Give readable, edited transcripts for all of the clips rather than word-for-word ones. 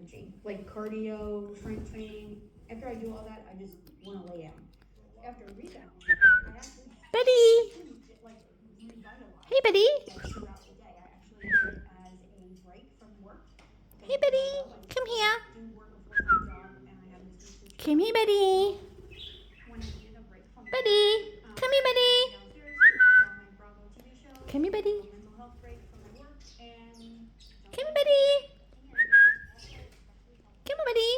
energy. Like cardio, strength training. After I do all that, I just want to lay down. After rebounding, I actually Buddy. like revitalized. Hey, buddy. Like throughout the day, I actually did it as a break from work. Hey, buddy. Come here. Do work a full-time job, and I have this research. Come here, buddy. When I needed a break from Buddy. Come here, buddy. downstairs, saw my Bravo TV show, Come here, buddy. a mental health break from my work, and Come here, buddy. Come on, buddy.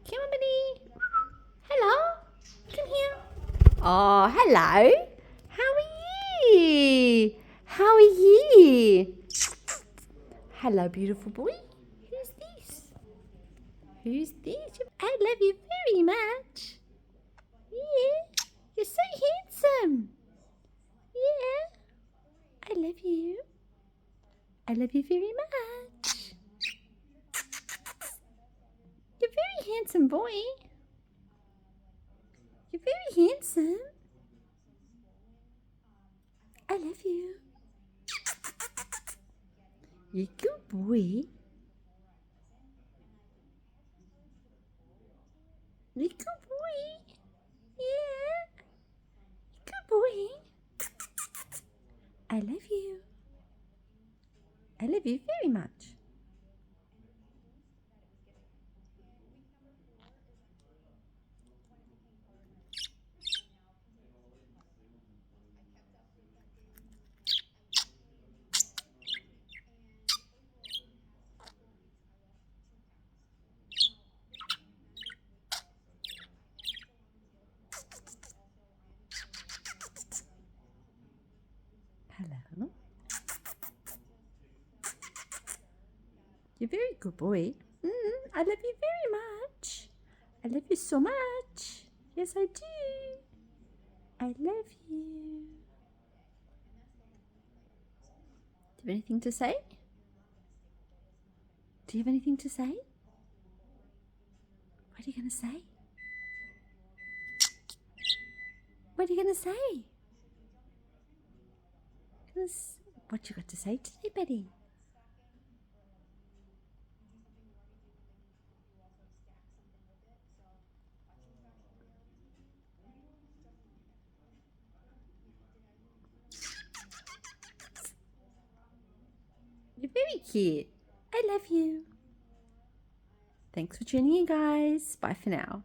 Come on, buddy. Hello. Come here. Oh, hello. How are you? How are you? Hello, beautiful boy. Who's this? Who's this? I love you very much. Yeah. You're so handsome. Yeah. I love you. I love you very much. You're very handsome, boy. You're very handsome. I love you. You're a good boy. You're a good boy. Yeah. Good boy. I love you. I love you very much. Hello. You're a very good boy. I love you very much. I love you so much. Yes, I do. I love you. Do you have anything to say? Do you have anything to say? What are you going to say? What are you going to say? What you got to say today, Betty? You're very cute. I love you. Thanks for tuning in, guys. Bye for now.